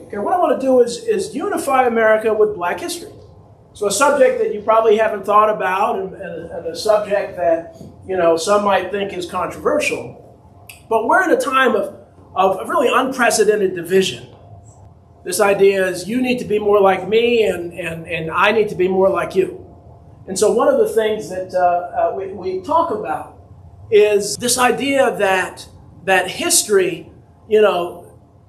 Okay, what I want to do is unify America with Black history. So a subject that you probably haven't thought about, and a subject that, some might think is controversial. But we're in a time of really unprecedented division. This idea is you need to be more like me, and I need to be more like you. And so one of the things that we talk about is this idea that history,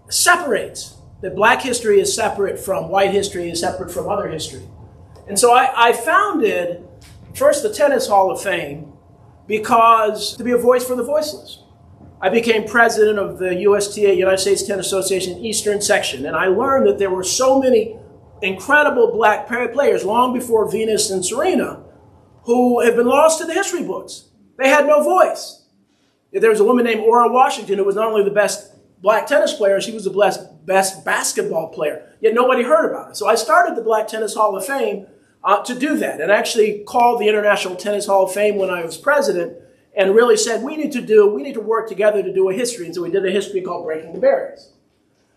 separates. That Black history is separate from white history, is separate from other history. And so I founded, first, the Tennis Hall of Fame because to be a voice for the voiceless. I became president of the USTA, United States Tennis Association Eastern Section, and I learned that there were so many incredible Black players long before Venus and Serena who had been lost to the history books. They had no voice. There was a woman named Ora Washington who was not only the best Black tennis player, she was the best basketball player, yet nobody heard about it. So I started the Black Tennis Hall of Fame to do that, and actually called the International Tennis Hall of Fame when I was president, and really said we need to work together to do a history. And so we did a history called Breaking the Barriers.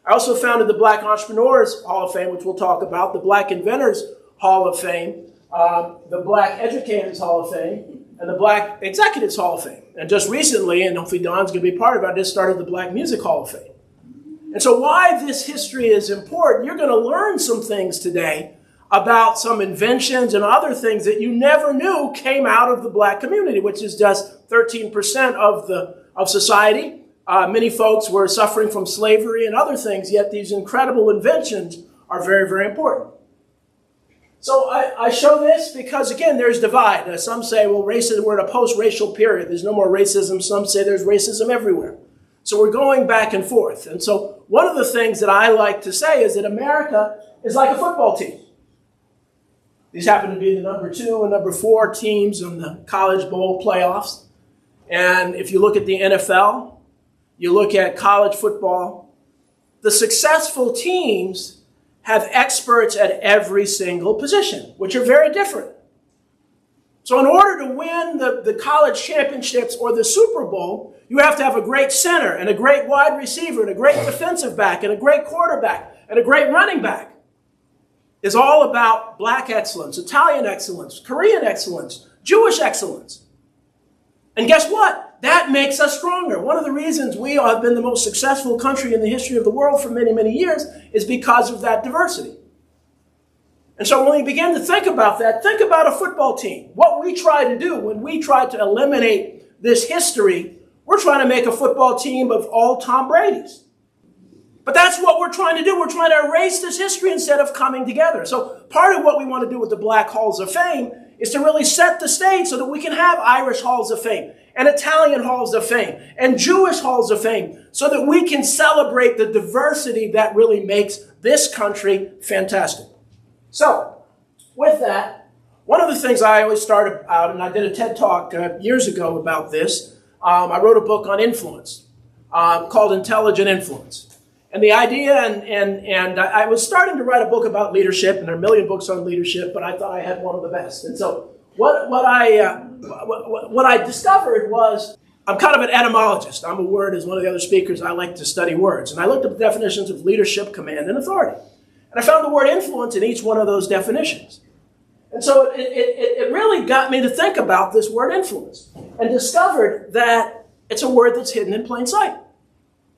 I also founded the Black Entrepreneurs Hall of Fame, which we'll talk about, the Black Inventors Hall of Fame, the Black Educators Hall of Fame, and the Black Executives Hall of Fame. And just recently, and hopefully Don's going to be part of it, I just started the Black Music Hall of Fame. And so why this history is important, you're going to learn some things today about some inventions and other things that you never knew came out of the Black community, which is just 13% of society. Many folks were suffering from slavery and other things, yet these incredible inventions are very, very important. So I show this because, again, there's divide. Some say, well, racism, we're in a post-racial period. There's no more racism. Some say there's racism everywhere. So we're going back and forth. And so one of the things that I like to say is that America is like a football team. These happen to be the number 2 and number 4 teams in the College Bowl playoffs. And if you look at the NFL, you look at college football, the successful teams have experts at every single position, which are very different. So in order to win the college championships or the Super Bowl, you have to have a great center and a great wide receiver and a great defensive back and a great quarterback and a great running back. It's all about Black excellence, Italian excellence, Korean excellence, Jewish excellence. And guess what? That makes us stronger. One of the reasons we have been the most successful country in the history of the world for many, many years is because of that diversity. And so when we begin to think about that, think about a football team. What we try to do when we try to eliminate this history, we're trying to make a football team of all Tom Brady's. But that's what we're trying to do. We're trying to erase this history instead of coming together. So part of what we want to do with the Black Halls of Fame is to really set the stage so that we can have Irish Halls of Fame and Italian Halls of Fame and Jewish Halls of Fame so that we can celebrate the diversity that really makes this country fantastic. So with that, one of the things I always start out, and I did a TED Talk years ago about this, I wrote a book on influence called Intelligent Influence. And the idea, and I was starting to write a book about leadership, and there are a million books on leadership, but I thought I had one of the best. And so what I discovered was I'm kind of an etymologist. I'm a word, as one of the other speakers, I like to study words. And I looked up the definitions of leadership, command, and authority. And I found the word influence in each one of those definitions. And so it really got me to think about this word influence and discovered that it's a word that's hidden in plain sight.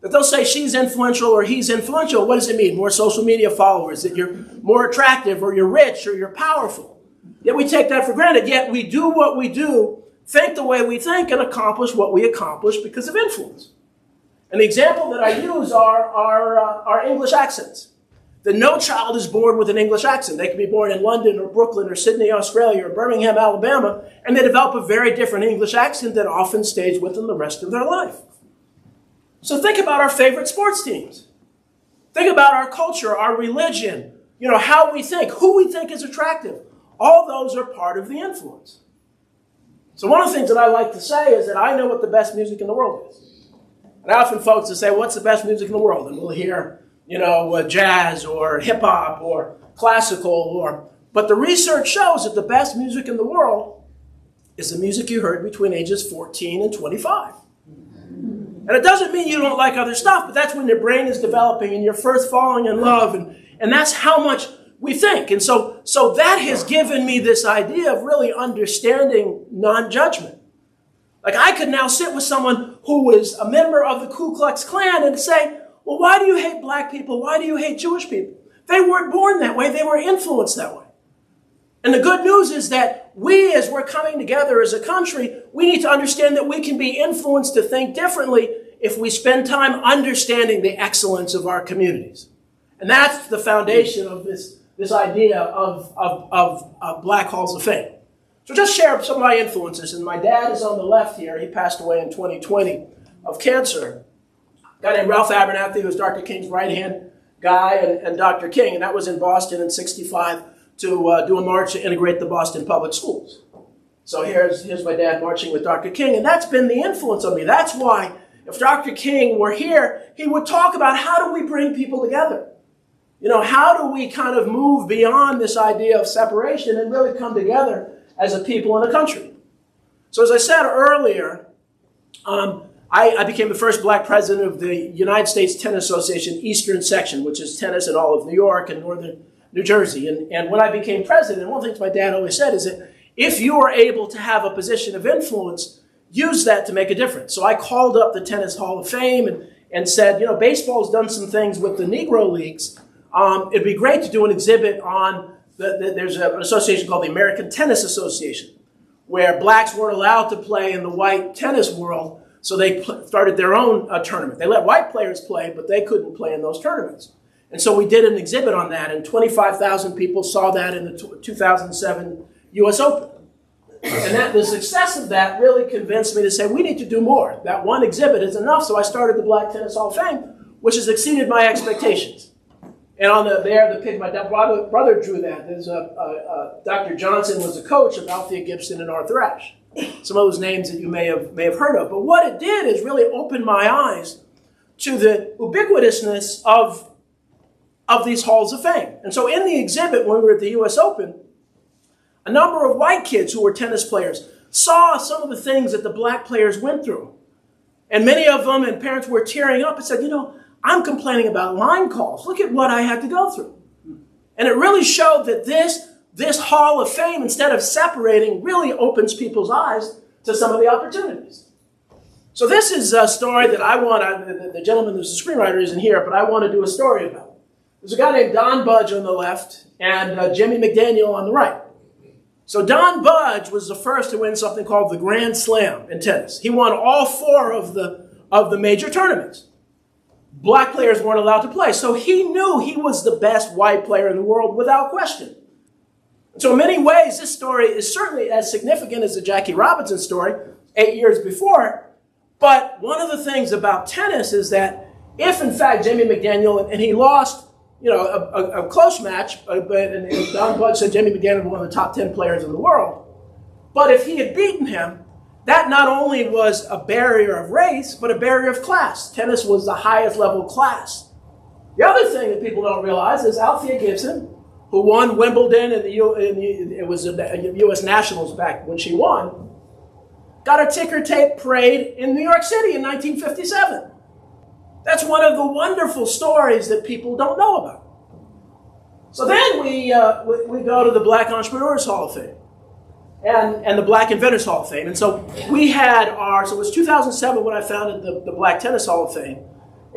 That they'll say she's influential or he's influential. What does it mean? More social media followers, that you're more attractive or you're rich or you're powerful. Yet we take that for granted. Yet we do what we do, think the way we think, and accomplish what we accomplish because of influence. And the example that I use are English accents. That no child is born with an English accent. They can be born in London or Brooklyn or Sydney, Australia, or Birmingham, Alabama, and they develop a very different English accent that often stays with them the rest of their life. So think about our favorite sports teams. Think about our culture, our religion, how we think, who we think is attractive. All those are part of the influence. So one of the things that I like to say is that I know what the best music in the world is. And often folks will say, what's the best music in the world? And we'll hear, jazz or hip hop or classical but the research shows that the best music in the world is the music you heard between ages 14 and 25. And it doesn't mean you don't like other stuff, but that's when your brain is developing and you're first falling in love, and that's how much we think. And so that has given me this idea of really understanding non-judgment. Like, I could now sit with someone who is a member of the Ku Klux Klan and say, well, why do you hate black people? Why do you hate Jewish people? They weren't born that way. They were influenced that way. And the good news is that we, as we're coming together as a country, we need to understand that we can be influenced to think differently if we spend time understanding the excellence of our communities. And that's the foundation of this idea of Black Halls of Fame. So just share some of my influences. And my dad is on the left here. He passed away in 2020 of cancer. A guy named Ralph Abernathy, who was Dr. King's right-hand guy, and Dr. King. And that was in Boston in '65 to do a march to integrate the Boston public schools. So here's my dad marching with Dr. King. And that's been the influence on me. That's why if Dr. King were here, he would talk about how do we bring people together? You know, how do we kind of move beyond this idea of separation and really come together as a people in a country? So as I said earlier, I became the first black president of the United States Tennis Association Eastern Section, which is tennis in all of New York and northern New Jersey. And when I became president, one of the things my dad always said is that if you are able to have a position of influence, use that to make a difference. So I called up the Tennis Hall of Fame and said, you know, baseball's done some things with the Negro Leagues. It'd be great to do an exhibit on, there's an association called the American Tennis Association, where blacks weren't allowed to play in the white tennis world, so they started their own tournament. They let white players play, but they couldn't play in those tournaments. And so we did an exhibit on that, and 25,000 people saw that in the 2007 U.S. Open. And the success of that really convinced me to say, we need to do more. That one exhibit is enough, so I started the Black Tennis Hall of Fame, which has exceeded my expectations. And on the pic, my brother drew that. There's Dr. Johnson was the coach of Althea Gibson and Arthur Ashe. Some of those names that you may have heard of. But what it did is really open my eyes to the ubiquitousness of these halls of fame. And so in the exhibit, when we were at the U.S. Open, a number of white kids who were tennis players saw some of the things that the black players went through. And many of them, and parents were tearing up and said, you know, I'm complaining about line calls. Look at what I had to go through. And it really showed that this Hall of Fame, instead of separating, really opens people's eyes to some of the opportunities. So this is a story that I want, the gentleman who's the screenwriter isn't here, but I want to do a story about. There's a guy named Don Budge on the left and Jimmy McDaniel on the right. So Don Budge was the first to win something called the Grand Slam in tennis. He won all 4 of the major tournaments. Black players weren't allowed to play. So he knew he was the best white player in the world without question. So in many ways, this story is certainly as significant as the Jackie Robinson story 8 years before. But one of the things about tennis is that if, in fact, Jimmy McDaniel, and he lost, you know, a close match, and Don Budge said Jimmy McDaniel was one of the top 10 players in the world. But if he had beaten him, that not only was a barrier of race, but a barrier of class. Tennis was the highest level class. The other thing that people don't realize is Althea Gibson, who won Wimbledon and it was the U.S. Nationals back when she won, got a ticker tape parade in New York City in 1957. That's one of the wonderful stories that people don't know about. So then we go to the Black Entrepreneurs Hall of Fame and the Black Inventors Hall of Fame. And so we had so it was 2007 when I founded the Black Tennis Hall of Fame.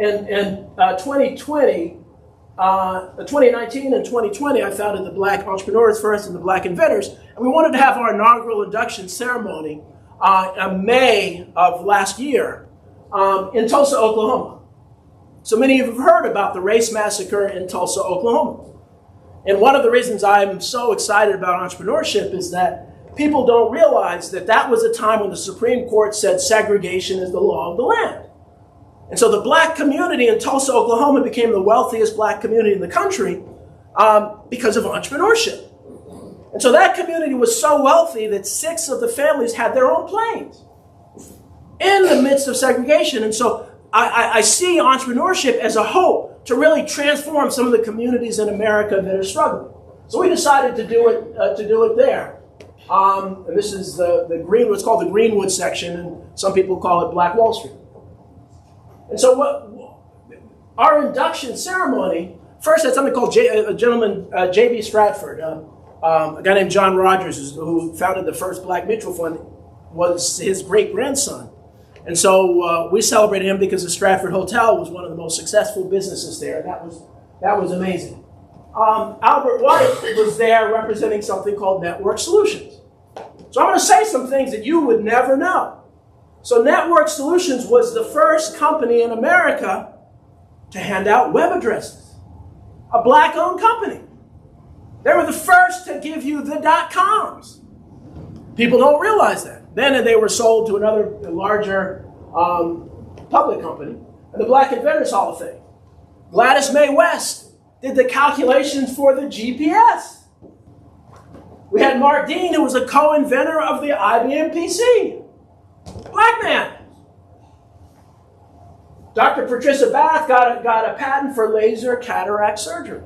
And 2019 and 2020, I founded the Black Entrepreneurs first and the Black Inventors. And we wanted to have our inaugural induction ceremony in May of last year in Tulsa, Oklahoma. So many of you have heard about the race massacre in Tulsa, Oklahoma. And one of the reasons I'm so excited about entrepreneurship is that people don't realize that that was a time when the Supreme Court said segregation is the law of the land. And so the black community in Tulsa, Oklahoma became the wealthiest black community in the country because of entrepreneurship. And so that community was so wealthy that 6 of the families had their own planes in the midst of segregation. And so I see entrepreneurship as a hope to really transform some of the communities in America that are struggling. So we decided to do it there. And this is the Greenwood, it's called the Greenwood section, and some people call it Black Wall Street. And so our induction ceremony, first had something called a gentleman, J.B. Stratford, a guy named John Rogers, who founded the first Black Mutual Fund, was his great-grandson. And so we celebrated him because the Stratford Hotel was one of the most successful businesses there. That was amazing. Albert White was there representing something called Network Solutions. So I'm going to say some things that you would never know. So Network Solutions was the first company in America to hand out web addresses. A black-owned company. They were the first to give you the .coms. People don't realize that. Then they were sold to another larger public company, and the Black Inventors Hall of Fame. Gladys Mae West did the calculations for the GPS. We had Mark Dean, who was a co-inventor of the IBM PC. Black man. Dr. Patricia Bath got a patent for laser cataract surgery.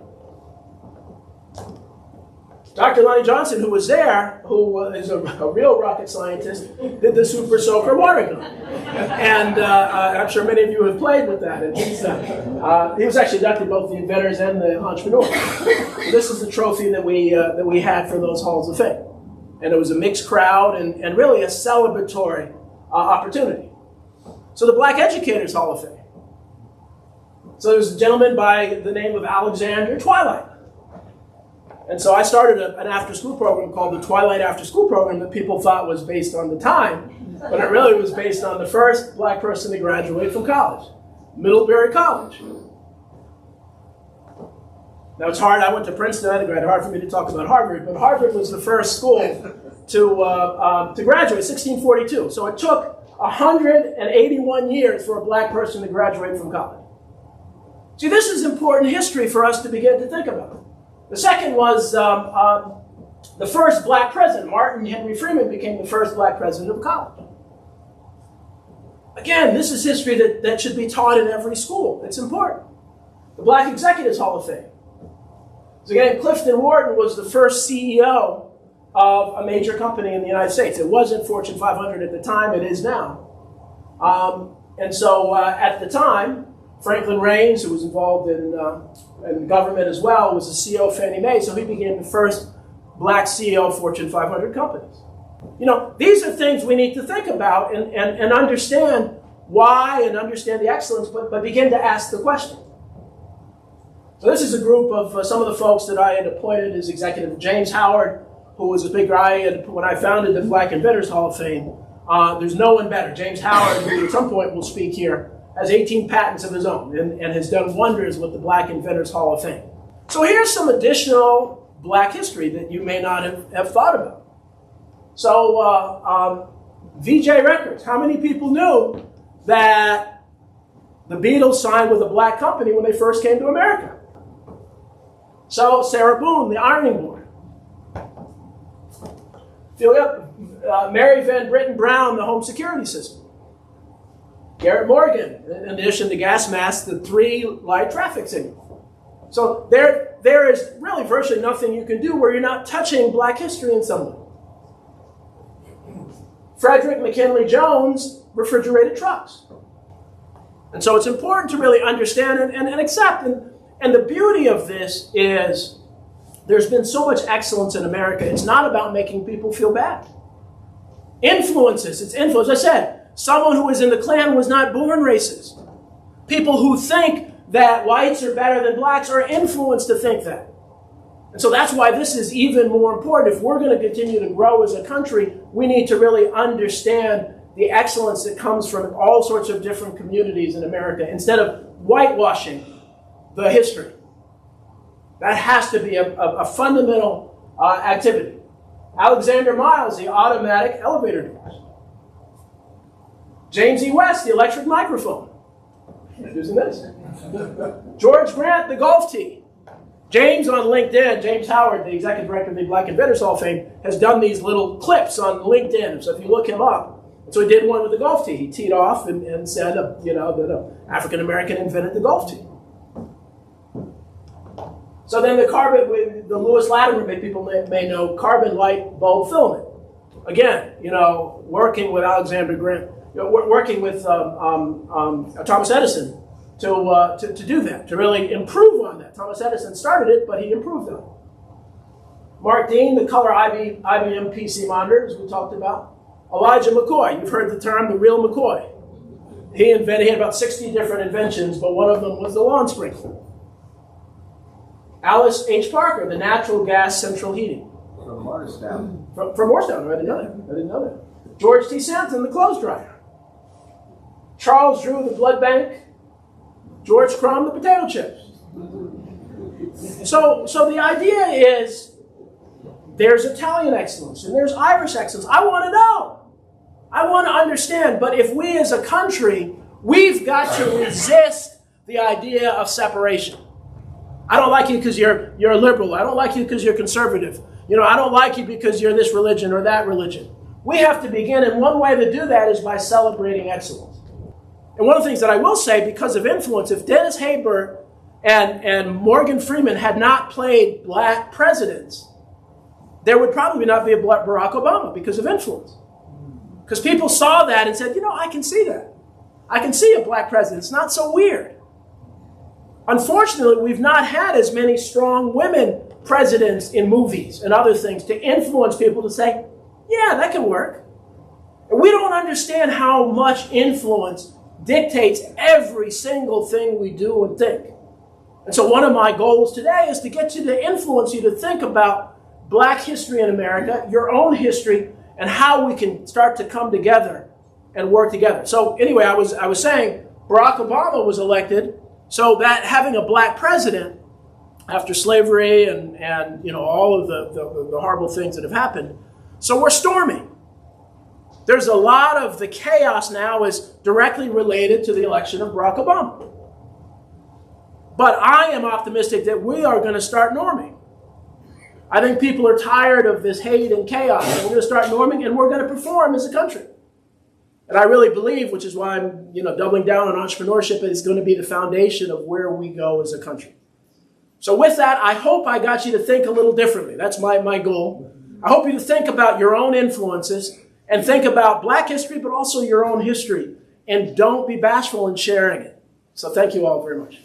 Dr. Lonnie Johnson, who was there, who is a real rocket scientist, did the Super Soaker water gun. And I'm sure many of you have played with that. And he was actually inducted both the inventors and the entrepreneurs. This is the trophy that we had for those halls of fame. And it was a mixed crowd and really a celebratory opportunity. So the Black Educators Hall of Fame. So there's a gentleman by the name of Alexander Twilight. And so I started an after-school program called the Twilight After School Program that people thought was based on the time, but it really was based on the first black person to graduate from college, Middlebury College. Now it's hard, I went to Princeton, I think it's hard for me to talk about Harvard, but Harvard was the first school to graduate, 1642. So it took 181 years for a black person to graduate from college. See, this is important history for us to begin to think about. The second was the first black president. Martin Henry Freeman became the first black president of college. Again, this is history that should be taught in every school. It's important. The Black Executives Hall of Fame. So again, Clifton Wharton was the first CEO of a major company in the United States. It wasn't Fortune 500 at the time, it is now. And so at the time, Franklin Raines, who was involved in government as well, was the CEO of Fannie Mae, so he became the first black CEO of Fortune 500 companies. You know, these are things we need to think about and understand why and understand the excellence, but begin to ask the question. So this is a group of some of the folks that I had appointed as executive. James Howard, who was a big guy when I founded the Black Inventors Hall of Fame. There's no one better. James Howard, who at some point will speak here, has 18 patents of his own and has done wonders with the Black Inventors Hall of Fame. So here's some additional black history that you may not have thought about. So VJ Records, how many people knew that the Beatles signed with a black company when they first came to America? So Sarah Boone, the ironing board. Mary Van Britten Brown, the home security system. Garrett Morgan, in addition to gas masks, the 3 light traffic signals. So there is really virtually nothing you can do where you're not touching black history in some way. Frederick McKinley Jones, refrigerated trucks. And so it's important to really understand and accept. And the beauty of this is there's been so much excellence in America. It's not about making people feel bad. Influences, it's influence. I said, someone who was in the Klan was not born racist. People who think that whites are better than blacks are influenced to think that. And so that's why this is even more important. If we're going to continue to grow as a country, we need to really understand the excellence that comes from all sorts of different communities in America instead of whitewashing the history. That has to be a fundamental activity. Alexander Miles, the automatic elevator doors. James E. West, the electric microphone. Using this. George Grant, the golf tee. James on LinkedIn, James Howard, the executive director of the Black Inventors Hall of Fame, has done these little clips on LinkedIn. So if you look him up, so he did one with the golf tee. He teed off and said, that an African American invented the golf tee. So then the Lewis Latimer, people may know, carbon light bulb filament. Again, working with Alexander Grant. working with Thomas Edison to do that, to really improve on that. Thomas Edison started it, but he improved on it. Mark Dean, the color IBM PC monitors we talked about. Elijah McCoy, you've heard the term the real McCoy. He had about 60 different inventions, but one of them was the lawn sprinkler. Alice H. Parker, the natural gas central heating. From Morristown. From Morristown, I didn't know that. George T. Santon, the clothes dryer. Charles Drew, the blood bank. George Crumb, the potato chips. So the idea is there's Italian excellence and there's Irish excellence. I want to know. I want to understand. But if we as a country, we've got to resist the idea of separation. I don't like you because you're a liberal. I don't like you because you're conservative. I don't like you because you're this religion or that religion. We have to begin, and one way to do that is by celebrating excellence. And one of the things that I will say, because of influence, if Dennis Haysbert and Morgan Freeman had not played black presidents, there would probably not be a Barack Obama because of influence. Because people saw that and said, I can see that. I can see a black president. It's not so weird. Unfortunately, we've not had as many strong women presidents in movies and other things to influence people to say, yeah, that can work. And we don't understand how much influence dictates every single thing we do and think. And so one of my goals today is to get you to influence you to think about black history in America, your own history, and how we can start to come together and work together. So anyway, I was saying Barack Obama was elected, so that having a black president after slavery and all of the horrible things that have happened. So we're storming. There's a lot of the chaos now is directly related to the election of Barack Obama. But I am optimistic that we are going to start norming. I think people are tired of this hate and chaos. And we're going to start norming, and we're going to perform as a country. And I really believe, which is why I'm doubling down on entrepreneurship, is going to be the foundation of where we go as a country. So with that, I hope I got you to think a little differently. That's my goal. I hope you to think about your own influences and think about black history, but also your own history. And don't be bashful in sharing it. So thank you all very much.